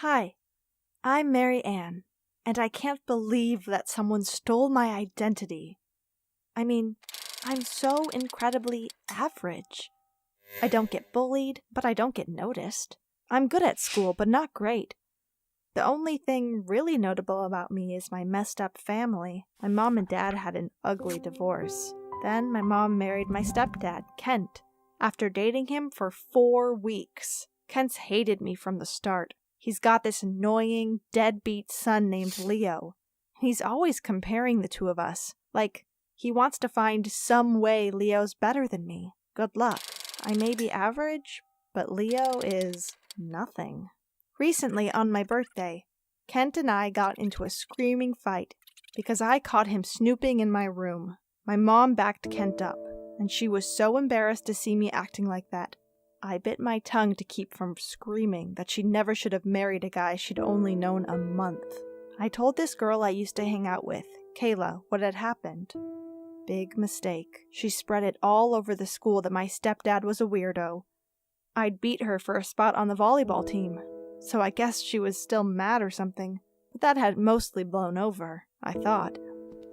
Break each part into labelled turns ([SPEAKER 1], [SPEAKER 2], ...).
[SPEAKER 1] Hi, I'm Mary Ann, and I can't believe that someone stole my identity. I mean, I'm so incredibly average. I don't get bullied, but I don't get noticed. I'm good at school, but not great. The only thing really notable about me is my messed up family. My mom and dad had an ugly divorce. Then my mom married my stepdad, Kent, after dating him for 4 weeks. Kent's hated me from the start. He's got this annoying, deadbeat son named Leo. He's always comparing the two of us. Like, he wants to find some way Leo's better than me. Good luck. I may be average, but Leo is nothing. Recently, on my birthday, Kent and I got into a screaming fight because I caught him snooping in my room. My mom backed Kent up, and she was so embarrassed to see me acting like that. I bit my tongue to keep from screaming that she never should have married a guy she'd only known a month. I told this girl I used to hang out with, Kayla, what had happened. Big mistake. She spread it all over the school that my stepdad was a weirdo. I'd beat her for a spot on the volleyball team, so I guess she was still mad or something, but that had mostly blown over, I thought.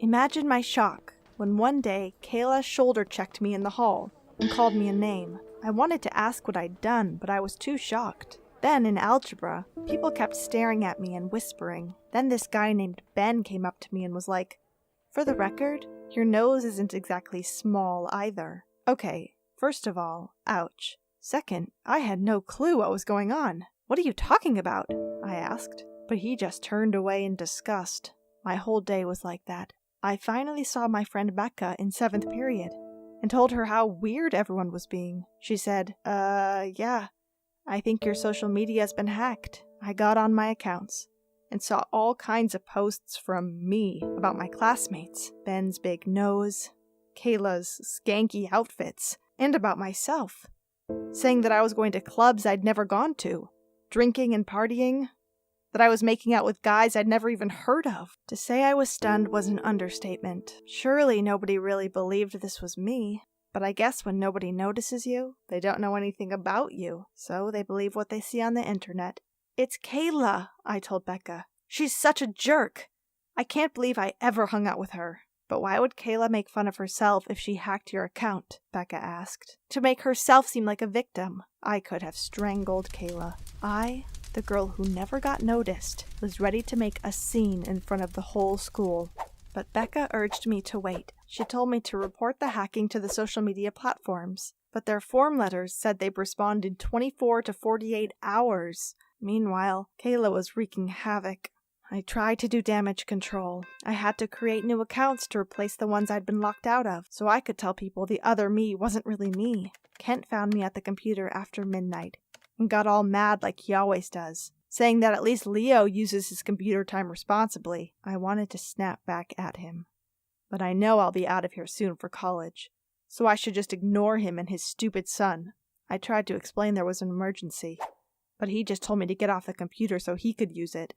[SPEAKER 1] Imagine my shock when one day Kayla shoulder-checked me in the hall and called me a name. I wanted to ask what I'd done, but I was too shocked. Then, in algebra, people kept staring at me and whispering. Then this guy named Ben came up to me and was like, "For the record, your nose isn't exactly small either." Okay, first of all, ouch. Second, I had no clue what was going on. "What are you talking about?" I asked, but he just turned away in disgust. My whole day was like that. I finally saw my friend Becca in 7th period and told her how weird everyone was being. She said, yeah, I think your social media's been hacked. I got on my accounts and saw all kinds of posts from me about my classmates, Ben's big nose, Kayla's skanky outfits, and about myself, saying that I was going to clubs I'd never gone to, drinking and partying, that I was making out with guys I'd never even heard of. To say I was stunned was an understatement. Surely nobody really believed this was me. But I guess when nobody notices you, they don't know anything about you, so they believe what they see on the internet. "It's Kayla," I told Becca. "She's such a jerk. I can't believe I ever hung out with her." "But why would Kayla make fun of herself if she hacked your account?" Becca asked. "To make herself seem like a victim." I could have strangled Kayla. I, the girl who never got noticed, was ready to make a scene in front of the whole school. But Becca urged me to wait. She told me to report the hacking to the social media platforms, but their form letters said they'd respond in 24 to 48 hours. Meanwhile, Kayla was wreaking havoc. I tried to do damage control. I had to create new accounts to replace the ones I'd been locked out of, so I could tell people the other me wasn't really me. Kent found me at the computer after midnight and got all mad like he always does, saying that at least Leo uses his computer time responsibly. I wanted to snap back at him. But I know I'll be out of here soon for college, so I should just ignore him and his stupid son. I tried to explain there was an emergency, but he just told me to get off the computer so he could use it.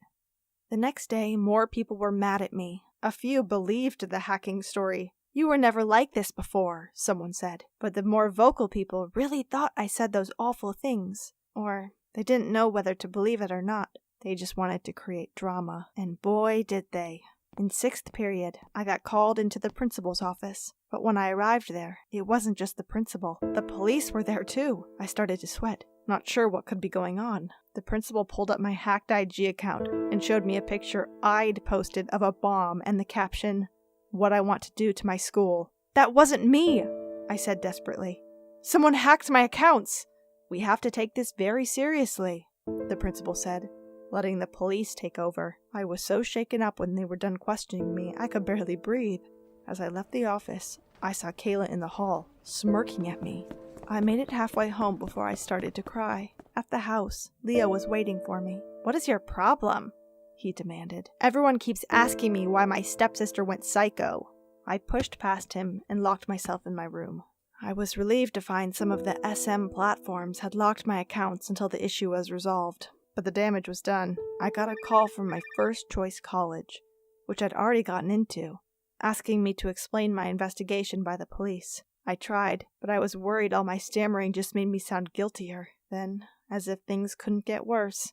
[SPEAKER 1] The next day, more people were mad at me. A few believed the hacking story. "You were never like this before," someone said. But the more vocal people really thought I said those awful things. Or they didn't know whether to believe it or not. They just wanted to create drama. And boy, did they. In 6th period, I got called into the principal's office. But when I arrived there, it wasn't just the principal. The police were there too. I started to sweat, not sure what could be going on. The principal pulled up my hacked IG account and showed me a picture I'd posted of a bomb and the caption, "What I want to do to my school." "That wasn't me," I said desperately. "Someone hacked my accounts." "We have to take this very seriously," the principal said, letting the police take over. I was so shaken up when they were done questioning me, I could barely breathe. As I left the office, I saw Kayla in the hall, smirking at me. I made it halfway home before I started to cry. At the house, Leo was waiting for me. "What is your problem?" he demanded. "Everyone keeps asking me why my stepsister went psycho." I pushed past him and locked myself in my room. I was relieved to find some of the SM platforms had locked my accounts until the issue was resolved. But the damage was done. I got a call from my first choice college, which I'd already gotten into, asking me to explain my investigation by the police. I tried, but I was worried all my stammering just made me sound guiltier. Then, as if things couldn't get worse,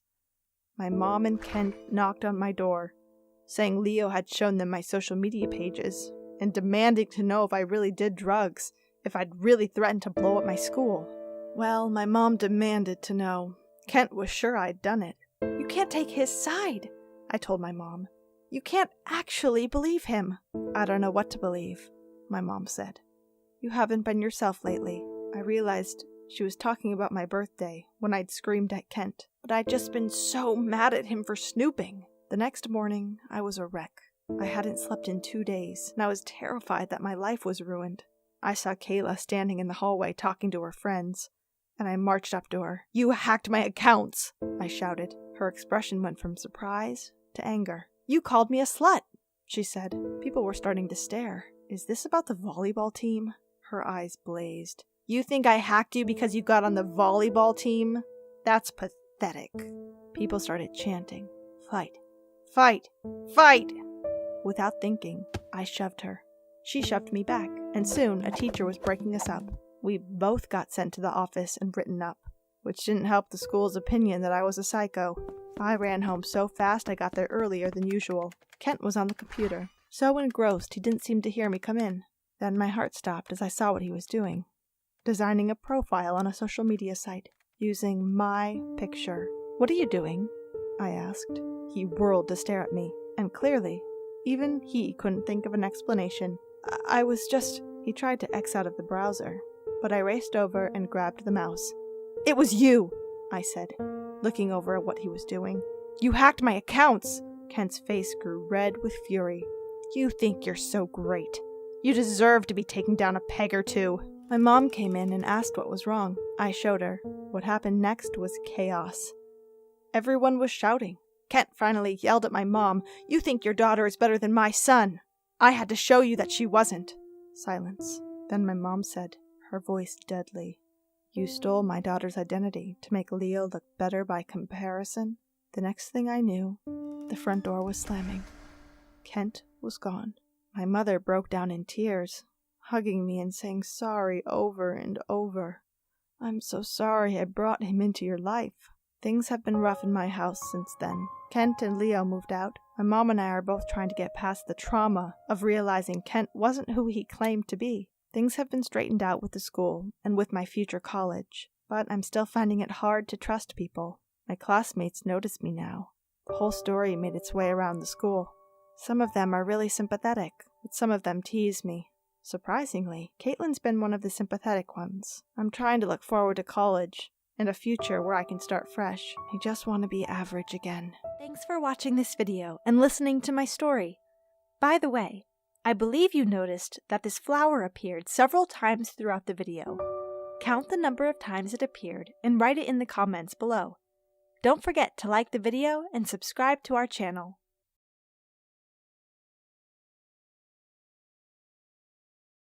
[SPEAKER 1] My mom and Kent knocked on my door, saying Leo had shown them my social media pages, and demanding to know if I really did drugs, if I'd really threatened to blow up my school. Well, my mom demanded to know. Kent was sure I'd done it. You can't take his side, I told my mom. You can't actually believe him. I don't know what to believe, my mom said. You haven't been yourself lately. I realized she was talking about my birthday when I'd screamed at Kent, but I'd just been so mad at him for snooping. The next morning, I was a wreck. I hadn't slept in 2 days, and I was terrified that my life was ruined. I saw Kayla standing in the hallway talking to her friends, and I marched up to her. You hacked my accounts, I shouted. Her expression went from surprise to anger. You called me a slut, she said. People were starting to stare. Is this about the volleyball team? Her eyes blazed. You think I hacked you because you got on the volleyball team? That's pathetic. People started chanting. Fight. Fight. Fight! Without thinking, I shoved her. She shoved me back, and soon a teacher was breaking us up. We both got sent to the office and written up, which didn't help the school's opinion that I was a psycho. I ran home so fast I got there earlier than usual. Kent was on the computer, so engrossed he didn't seem to hear me come in. Then my heart stopped as I saw what he was doing. Designing a profile on a social media site, using my picture. What are you doing? I asked. He whirled to stare at me, and clearly, even he couldn't think of an explanation. I was just... He tried to X out of the browser, but I raced over and grabbed the mouse. It was you, I said, looking over at what he was doing. You hacked my accounts! Kent's face grew red with fury. You think you're so great. You deserve to be taken down a peg or two. My mom came in and asked what was wrong. I showed her. What happened next was chaos. Everyone was shouting. Kent finally yelled at my mom, You think your daughter is better than my son! I had to show you that she wasn't. Silence. Then my mom said, her voice deadly, You stole my daughter's identity to make Leo look better by comparison? The next thing I knew, the front door was slamming. Kent was gone. My mother broke down in tears, hugging me and saying sorry over and over. I'm so sorry I brought him into your life. Things have been rough in my house since then. Kent and Leo moved out. My mom and I are both trying to get past the trauma of realizing Kent wasn't who he claimed to be. Things have been straightened out with the school and with my future college, but I'm still finding it hard to trust people. My classmates notice me now. The whole story made its way around the school. Some of them are really sympathetic, but some of them tease me. Surprisingly, Caitlin's been one of the sympathetic ones. I'm trying to look forward to college and a future where I can start fresh. I just want to be average again. Thanks for watching this video and listening to my story. By the way, I believe you noticed that this flower appeared several times throughout the video. Count the number of times it appeared and write it in the comments below. Don't forget to like the video and subscribe to our channel.